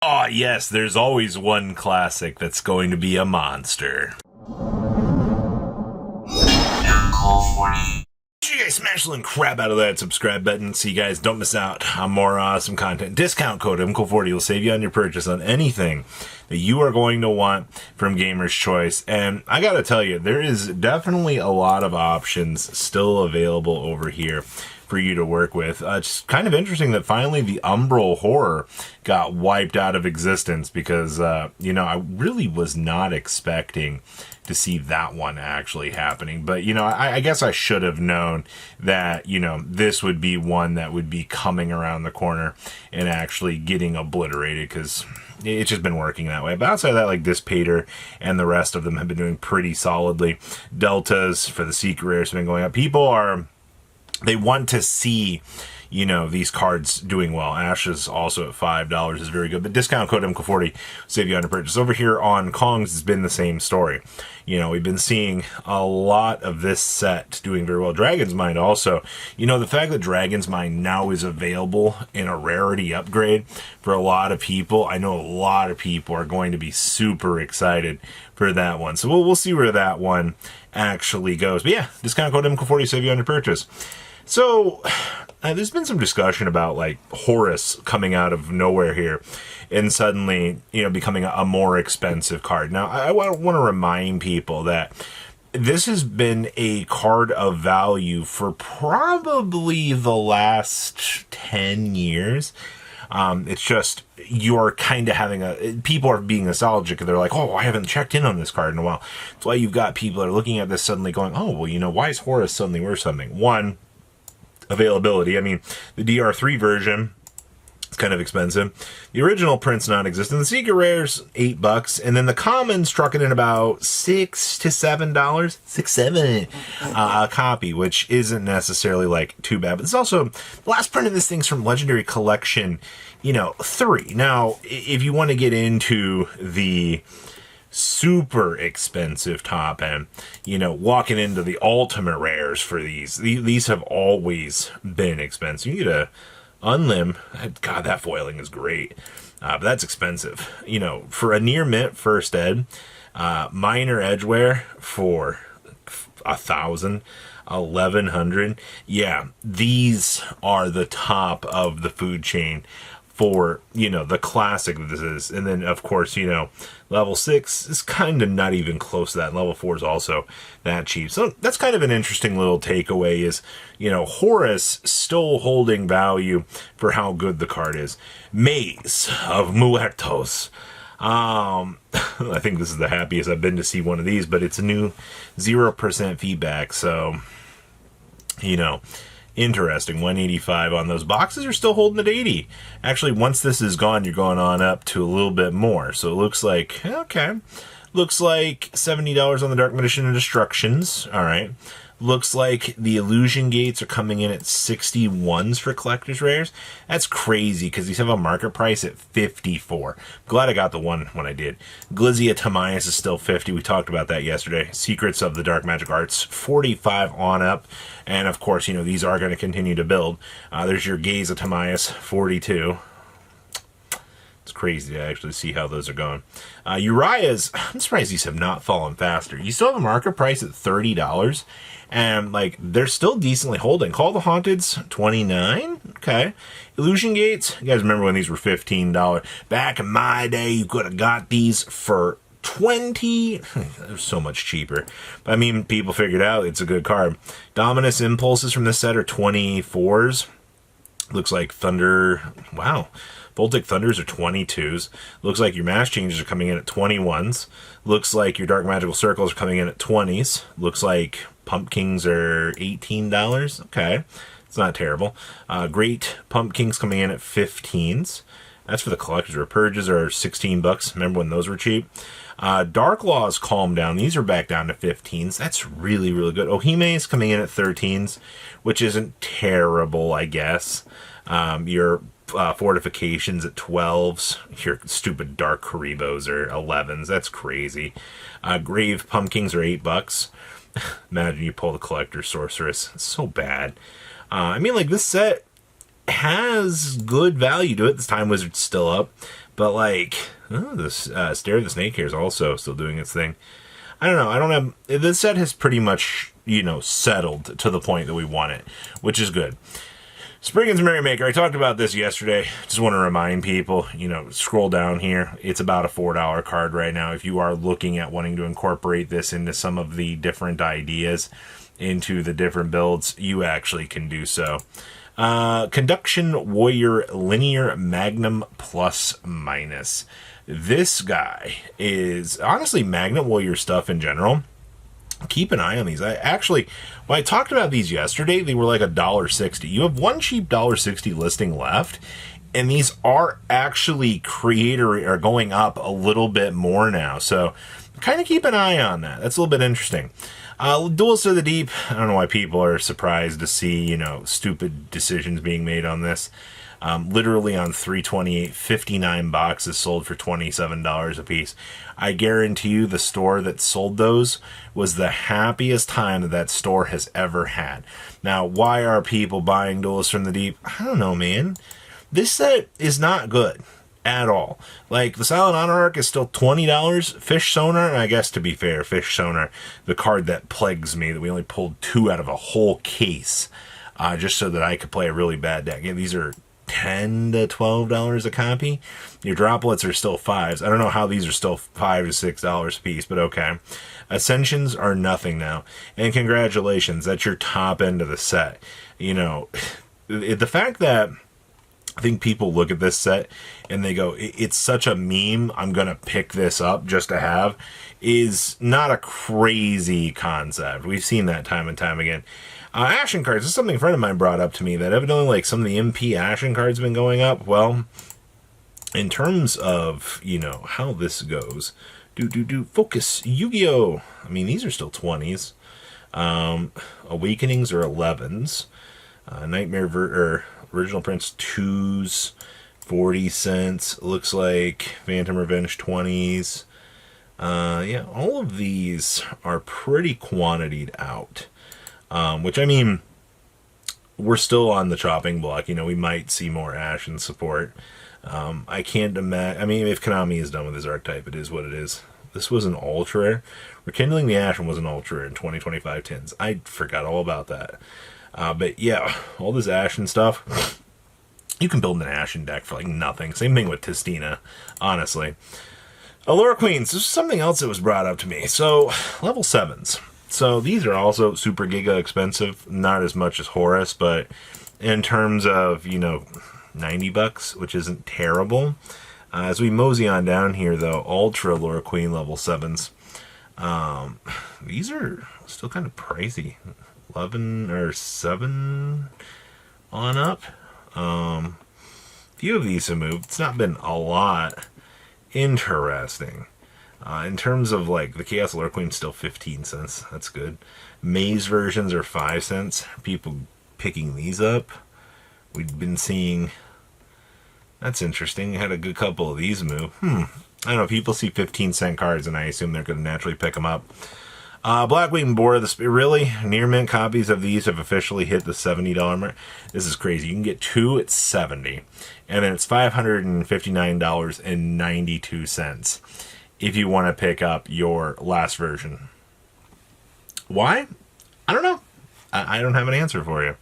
Oh, yes, there's always one classic that's going to be a monster. You guys smash the crap out of that subscribe button so you guys don't miss out on more awesome content. Discount code MCO40 will save you on your purchase on anything that you are going to want from Gamer's Choice. And I gotta tell you, there is definitely a lot of options still available over here for you to work with. It's kind of interesting that finally the Umbral horror got wiped out of existence because, I really was not expecting to see that one actually happening. But, I guess I should have known that, this would be one that would be coming around the corner and actually getting obliterated because it's just been working that way. But outside of that, like Dissipator and the rest of them have been doing pretty solidly. Deltas for the secret rares have been going up. They want to see, these cards doing well. Ashes also at $5 is very good. But discount code MCO40 save you on your purchase. Over here on Kongs, it's been the same story. We've been seeing a lot of this set doing very well. Dragon's Mind also. The fact that Dragon's Mind now is available in a rarity upgrade for a lot of people, I know a lot of people are going to be super excited for that one. So we'll see where that one actually goes. But yeah, discount code MCO40 save you on your purchase. So, there's been some discussion about, Horus coming out of nowhere here and suddenly, becoming a more expensive card. Now, I want to remind people that this has been a card of value for probably the last 10 years. It's just, you're kind of having people are being nostalgic and they're like, oh, I haven't checked in on this card in a while. That's why you've got people that are looking at this suddenly going, oh, well, why is Horus suddenly worth something? One, availability. I mean, the DR3 version is kind of expensive. The original print's non-existent. The secret rare's $8, and then the common struck it in about $6 to $7, $6, $7 a copy, which isn't necessarily too bad. But it's also the last print of this thing's from Legendary Collection, 3. Now, if you want to get into the super expensive top end, walking into the ultimate rares for these have always been expensive. You get a unlim, god, that foiling is great, but that's expensive. For a near mint first ed, minor edgeware for 1,000, 1,100, yeah, these are the top of the food chain for, the classic that this is. And then, of course, level 6 is kind of not even close to that. And level 4 is also that cheap. So that's kind of an interesting little takeaway is, Horus still holding value for how good the card is. Maze of Muertos. I think this is the happiest I've been to see one of these, but it's a new 0% feedback. So, interesting. 185 on those. Boxes are still holding at 80. Actually, once this is gone, you're going on up to a little bit more. So it looks like, okay. Looks like $70 on the Dark Magician and Destructions. All right. Looks like the Illusion Gates are coming in at 61s for collector's rares. That's crazy because these have a market price at 54. Glad I got the one when I did. Glizia Tamias is still 50. We talked about that yesterday. Secrets of the Dark Magic Arts, 45 on up. And of course, these are going to continue to build. There's your Gaze of Tamias, 42. It's crazy to actually see how those are going. Uriah's, I'm surprised these have not fallen faster. You still have a market price at $30. And, they're still decently holding. Call the Haunted's $29. Okay. Illusion Gates, you guys remember when these were $15? Back in my day, you could have got these for $20. They're so much cheaper. But, people figured out it's a good card. Dominus Impulses from this set are 24s. Looks like Thunder, wow. Voltic Thunders are 22s. Looks like your Mass Changes are coming in at 21s. Looks like your Dark Magical Circles are coming in at 20s. Looks like Pumpkins are $18. Okay, it's not terrible. Great Pumpkins coming in at 15s. That's for the collectors. Purges are $16. Remember when those were cheap? Dark Laws calm down. These are back down to 15s. That's really, really good. Ohime is coming in at 13s, which isn't terrible, I guess. Your Fortifications at 12s. Your stupid Dark Karibos are 11s. That's crazy. Grave Pumpkins are $8. Imagine you pull the Collector Sorceress. It's so bad. This set has good value to it. This Time Wizard's still up. But like, oh, this Stare of the Snake here is also still doing its thing. I don't know. I don't have... This set has pretty much, you know, settled to the point that we want it, which is good. Spriggan's Merrymaker. I talked about this yesterday. Just want to remind people, you know, scroll down here. It's about a $4 card right now. If you are looking at wanting to incorporate this into some of the different ideas, into the different builds, you actually can do so. Conduction Warrior Linear Magnum Plus Minus. This guy is honestly Magnet Warrior stuff in general. Keep an eye on these. When I talked about these yesterday, they were like $1.60. You have one cheap $1.60 listing left, and these are actually going up a little bit more now. So kind of keep an eye on that. That's a little bit interesting. Duels to the Deep. I don't know why people are surprised to see, you know, stupid decisions being made on this. Literally on 328, 59 boxes sold for $27 a piece. I guarantee you the store that sold those was the happiest time that store has ever had. Now, why are people buying Duels from the Deep? I don't know, man. This set is not good at all. Like, the Silent Honor Arc is still $20. Fish Sonar, and I guess to be fair, Fish Sonar, the card that plagues me, that we only pulled 2 out of a whole case, just so that I could play a really bad deck. Yeah, these are $10 to $12 a copy. Your droplets are still $5s. I don't know how these are still $5 to $6 a piece, but okay. Ascensions are nothing now. And congratulations, that's your top end of the set. You know, the fact that I think people look at this set and they go, it's such a meme, I'm going to pick this up just to have, is not a crazy concept. We've seen that time and time again. Ashen cards, this is something a friend of mine brought up to me, that evidently like some of the MP Ashen cards have been going up. Well, in terms of, you know, how this goes, focus, Yu-Gi-Oh! I mean, these are still 20s. Awakenings are 11s. Nightmare Original Prince 2s, 40 cents. Looks like Phantom Revenge 20s. Yeah, all of these are pretty quantitied out. Which, I mean, we're still on the chopping block. You know, we might see more Ashen support. I can't imagine... I mean, if Konami is done with his archetype, it is what it is. This was an ultra rare. Rekindling the Ashen was an ultra rare in 2025 tins. I forgot all about that. But yeah, all this Ashen stuff, you can build an Ashen deck for like nothing. Same thing with Tistina, honestly. Allure Queens, this is something else that was brought up to me. So, level 7s. So these are also super giga expensive, not as much as Horus, but in terms of, you know, $90, which isn't terrible. As we mosey on down here, though, Ultra Allure Queen level 7s. These are still kind of pricey. 11 or 7 on up. Few of these have moved. It's not been a lot. Interesting. In terms of like the Chaos Allure Queen, still 15 cents. That's good. Maze versions are 5 cents. People picking these up. We've been seeing. That's interesting. Had a good couple of these move. I don't know. People see 15-cent cards, and I assume they're going to naturally pick them up. Blackwing Boar, really, near mint copies of these have officially hit the $70 mark. This is crazy. You can get 2 at $70, and then it's $559.92 if you want to pick up your last version. Why? I don't know. I don't have an answer for you.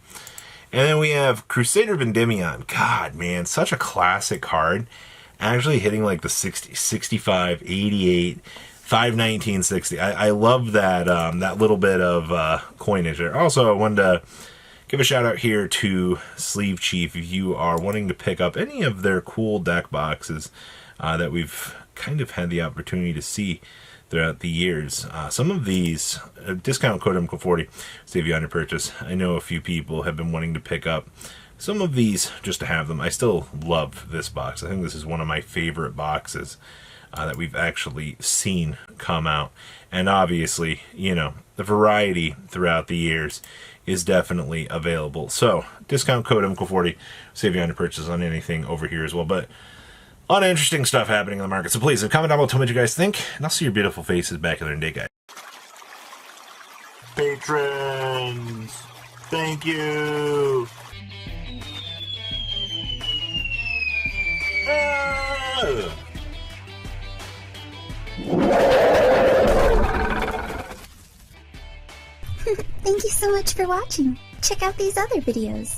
And then we have Crusader of Endymion. God, man, such a classic card. Actually hitting like the 60, 65, 88, 519, 60. I love that that little bit of coinage there. Also, I wanted to give a shout out here to Sleeve Chief if you are wanting to pick up any of their cool deck boxes that we've kind of had the opportunity to see throughout the years. Some of these, discount code MCO40, save you on your purchase. I know a few people have been wanting to pick up some of these just to have them. I still love this box. I think this is one of my favorite boxes that we've actually seen come out. And obviously, you know, the variety throughout the years is definitely available. So, discount code MCO40, save you on your purchase on anything over here as well. But a lot of interesting stuff happening in the market. So please, comment down below, tell me what you guys think, and I'll see your beautiful faces back in the day, guys. Patrons, thank you. Thank you so much for watching. Check out these other videos.